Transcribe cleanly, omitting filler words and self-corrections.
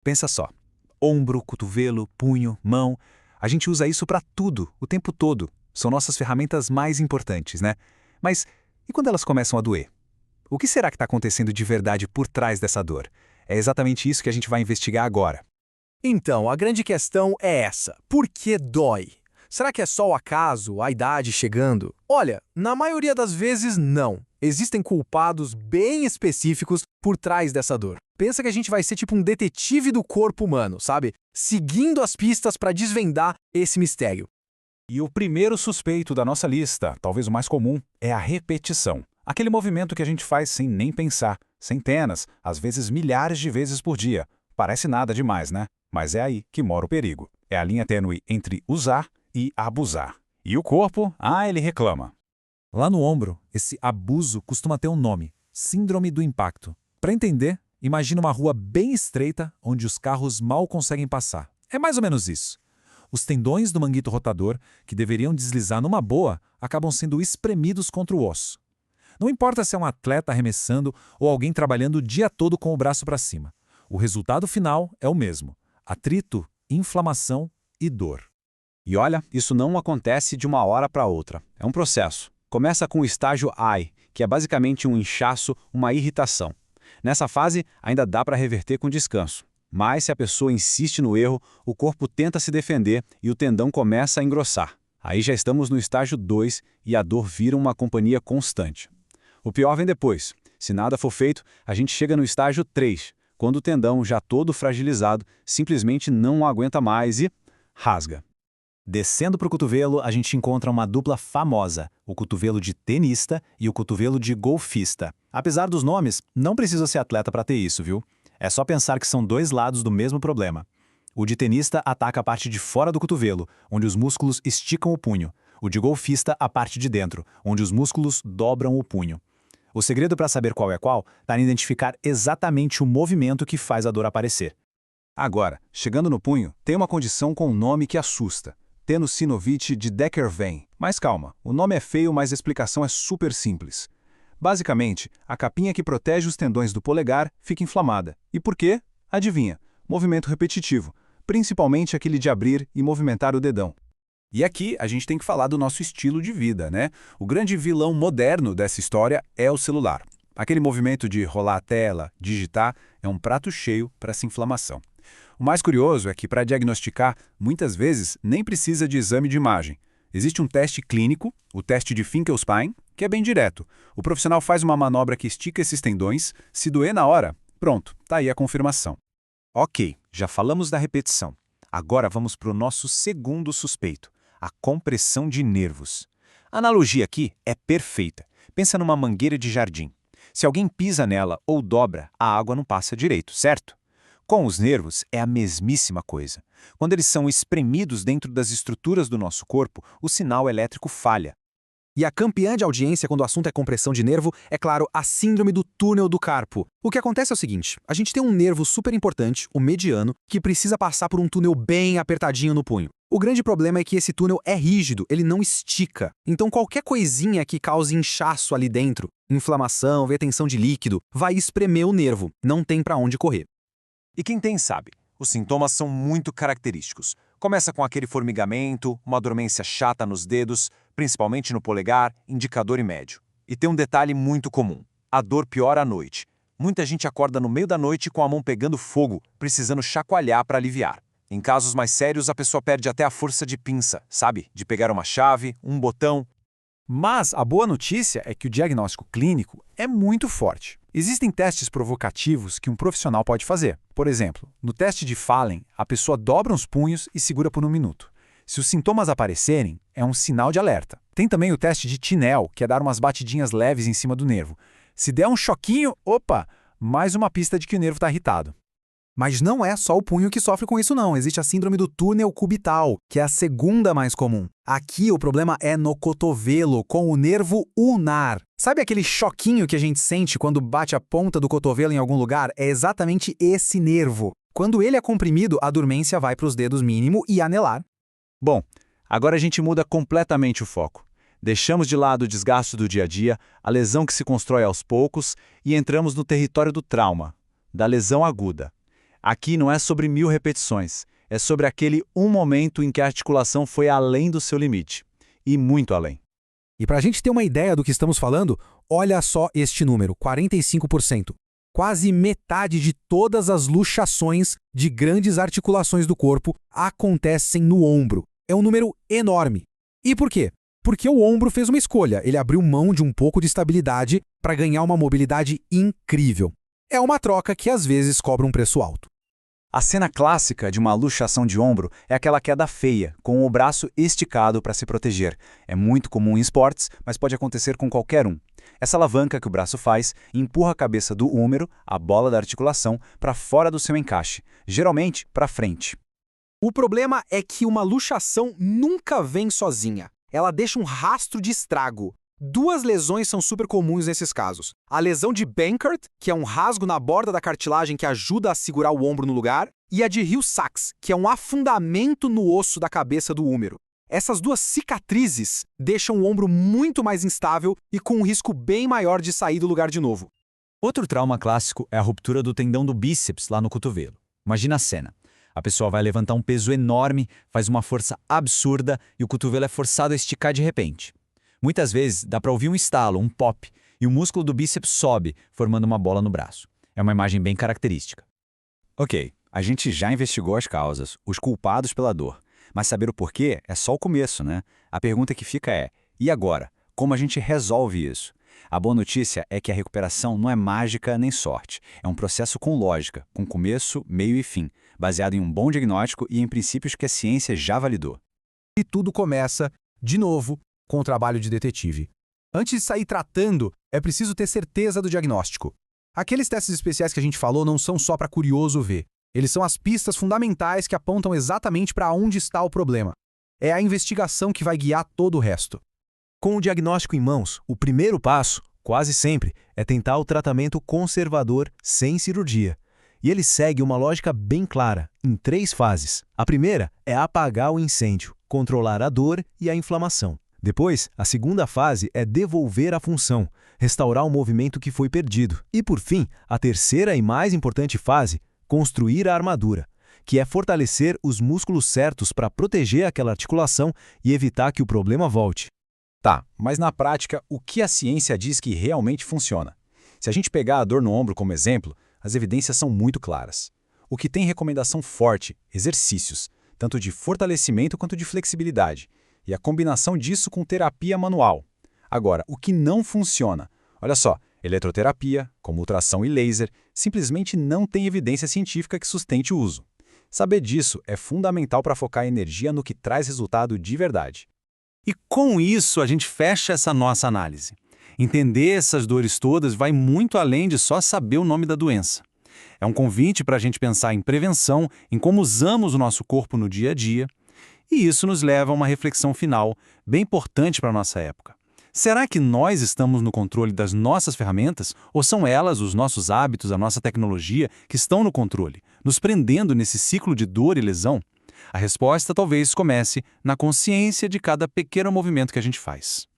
Pensa só. Ombro, cotovelo, punho, mão. A gente usa isso para tudo, o tempo todo. São nossas ferramentas mais importantes, né? Mas e quando elas começam a doer? O que será que está acontecendo de verdade por trás dessa dor? É exatamente isso que a gente vai investigar agora. Então, a grande questão é essa: por que dói? Será que é só o acaso, a idade chegando? Olha, na maioria das vezes, não. Existem culpados bem específicos por trás dessa dor. Pensa que a gente vai ser tipo um detetive do corpo humano, sabe? Seguindo as pistas para desvendar esse mistério. E o primeiro suspeito da nossa lista, talvez o mais comum, é a repetição. Aquele movimento que a gente faz sem nem pensar, centenas, às vezes milhares de vezes por dia. Parece nada demais, né? Mas é aí que mora o perigo. É a linha tênue entre usar e abusar. E o corpo, ele reclama. Lá no ombro, esse abuso costuma ter um nome: síndrome do impacto. Para entender, imagina uma rua bem estreita onde os carros mal conseguem passar. É mais ou menos isso. Os tendões do manguito rotador, que deveriam deslizar numa boa, acabam sendo espremidos contra o osso. Não importa se é um atleta arremessando ou alguém trabalhando o dia todo com o braço para cima. O resultado final é o mesmo: atrito, inflamação e dor. E olha, isso não acontece de uma hora para outra. É um processo. Começa com o estágio I, que é basicamente um inchaço, uma irritação. Nessa fase, ainda dá para reverter com descanso. Mas se a pessoa insiste no erro, o corpo tenta se defender e o tendão começa a engrossar. Aí já estamos no estágio 2 e a dor vira uma companhia constante. O pior vem depois. Se nada for feito, a gente chega no estágio 3, quando o tendão, já todo fragilizado, simplesmente não aguenta mais e rasga. Descendo para o cotovelo, a gente encontra uma dupla famosa, o cotovelo de tenista e o cotovelo de golfista. Apesar dos nomes, não precisa ser atleta para ter isso, viu? É só pensar que são dois lados do mesmo problema. O de tenista ataca a parte de fora do cotovelo, onde os músculos esticam o punho. O de golfista, a parte de dentro, onde os músculos dobram o punho. O segredo para saber qual é qual está em identificar exatamente o movimento que faz a dor aparecer. Agora, chegando no punho, tem uma condição com um nome que assusta: tenosynoviite de Decker-Vein. Mas calma, o nome é feio, mas a explicação é super simples. Basicamente, a capinha que protege os tendões do polegar fica inflamada. E por quê? Adivinha? Movimento repetitivo, principalmente aquele de abrir e movimentar o dedão. E aqui a gente tem que falar do nosso estilo de vida, né? O grande vilão moderno dessa história é o celular. Aquele movimento de rolar a tela, digitar, é um prato cheio para essa inflamação. O mais curioso é que, para diagnosticar, muitas vezes nem precisa de exame de imagem. Existe um teste clínico, o teste de Finkelstein, que é bem direto. O profissional faz uma manobra que estica esses tendões, se doer na hora, pronto, tá aí a confirmação. Ok, já falamos da repetição. Agora vamos para o nosso segundo suspeito: a compressão de nervos. A analogia aqui é perfeita. Pensa numa mangueira de jardim. Se alguém pisa nela ou dobra, a água não passa direito, certo? Com os nervos é a mesmíssima coisa. Quando eles são espremidos dentro das estruturas do nosso corpo, o sinal elétrico falha. E a campeã de audiência quando o assunto é compressão de nervo é, claro, a síndrome do túnel do carpo. O que acontece é o seguinte: a gente tem um nervo super importante, o mediano, que precisa passar por um túnel bem apertadinho no punho. O grande problema é que esse túnel é rígido, ele não estica. Então qualquer coisinha que cause inchaço ali dentro, inflamação, retenção de líquido, vai espremer o nervo, não tem para onde correr. E quem tem sabe, os sintomas são muito característicos. Começa com aquele formigamento, uma dormência chata nos dedos, principalmente no polegar, indicador e médio. E tem um detalhe muito comum: a dor piora à noite. Muita gente acorda no meio da noite com a mão pegando fogo, precisando chacoalhar para aliviar. Em casos mais sérios, a pessoa perde até a força de pinça, sabe? De pegar uma chave, um botão. Mas a boa notícia é que o diagnóstico clínico é muito forte. Existem testes provocativos que um profissional pode fazer. Por exemplo, no teste de Fallen, a pessoa dobra os punhos e segura por 1 minuto. Se os sintomas aparecerem, é um sinal de alerta. Tem também o teste de Tinel, que é dar umas batidinhas leves em cima do nervo. Se der um choquinho, opa, mais uma pista de que o nervo está irritado. Mas não é só o punho que sofre com isso não. Existe a síndrome do túnel cubital, que é a segunda mais comum. Aqui o problema é no cotovelo, com o nervo ulnar. Sabe aquele choquinho que a gente sente quando bate a ponta do cotovelo em algum lugar? É exatamente esse nervo. Quando ele é comprimido, a dormência vai para os dedos mínimo e anelar. Bom, agora a gente muda completamente o foco. Deixamos de lado o desgaste do dia a dia, a lesão que se constrói aos poucos e entramos no território do trauma, da lesão aguda. Aqui não é sobre 1000 repetições, é sobre aquele um momento em que a articulação foi além do seu limite. E muito além. E para a gente ter uma ideia do que estamos falando, olha só este número, 45%. Quase metade de todas as luxações de grandes articulações do corpo acontecem no ombro. É um número enorme. E por quê? Porque o ombro fez uma escolha. Ele abriu mão de um pouco de estabilidade para ganhar uma mobilidade incrível. É uma troca que às vezes cobra um preço alto. A cena clássica de uma luxação de ombro é aquela queda feia, com o braço esticado para se proteger. É muito comum em esportes, mas pode acontecer com qualquer um. Essa alavanca que o braço faz empurra a cabeça do húmero, a bola da articulação, para fora do seu encaixe, geralmente para frente. O problema é que uma luxação nunca vem sozinha. Ela deixa um rastro de estrago. 2 lesões são super comuns nesses casos. A lesão de Bankert, que é um rasgo na borda da cartilagem que ajuda a segurar o ombro no lugar, e a de Hill-Sachs, que é um afundamento no osso da cabeça do húmero. Essas 2 cicatrizes deixam o ombro muito mais instável e com um risco bem maior de sair do lugar de novo. Outro trauma clássico é a ruptura do tendão do bíceps lá no cotovelo. Imagina a cena. A pessoa vai levantar um peso enorme, faz uma força absurda e o cotovelo é forçado a esticar de repente. Muitas vezes dá para ouvir um estalo, um pop, e o músculo do bíceps sobe, formando uma bola no braço. É uma imagem bem característica. Ok, a gente já investigou as causas, os culpados pela dor. Mas saber o porquê é só o começo, né? A pergunta que fica é, e agora? Como a gente resolve isso? A boa notícia é que a recuperação não é mágica nem sorte. É um processo com lógica, com começo, meio e fim, baseado em um bom diagnóstico e em princípios que a ciência já validou. E tudo começa, de novo, com o trabalho de detetive. Antes de sair tratando, é preciso ter certeza do diagnóstico. Aqueles testes especiais que a gente falou não são só para curioso ver. Eles são as pistas fundamentais que apontam exatamente para onde está o problema. É a investigação que vai guiar todo o resto. Com o diagnóstico em mãos, o primeiro passo, quase sempre, é tentar o tratamento conservador sem cirurgia. E ele segue uma lógica bem clara, em 3 fases. A primeira é apagar o incêndio, controlar a dor e a inflamação. Depois, a segunda fase é devolver a função, restaurar o movimento que foi perdido. E por fim, a terceira e mais importante fase, construir a armadura, que é fortalecer os músculos certos para proteger aquela articulação e evitar que o problema volte. Tá, mas na prática, o que a ciência diz que realmente funciona? Se a gente pegar a dor no ombro como exemplo, as evidências são muito claras. O que tem recomendação forte, exercícios, tanto de fortalecimento quanto de flexibilidade, e a combinação disso com terapia manual. Agora, o que não funciona? Olha só, eletroterapia, como ultrassom e laser, simplesmente não tem evidência científica que sustente o uso. Saber disso é fundamental para focar a energia no que traz resultado de verdade. E com isso a gente fecha essa nossa análise. Entender essas dores todas vai muito além de só saber o nome da doença. É um convite para a gente pensar em prevenção, em como usamos o nosso corpo no dia a dia, e isso nos leva a uma reflexão final bem importante para a nossa época. Será que nós estamos no controle das nossas ferramentas ou são elas, os nossos hábitos, a nossa tecnologia, que estão no controle, nos prendendo nesse ciclo de dor e lesão? A resposta talvez comece na consciência de cada pequeno movimento que a gente faz.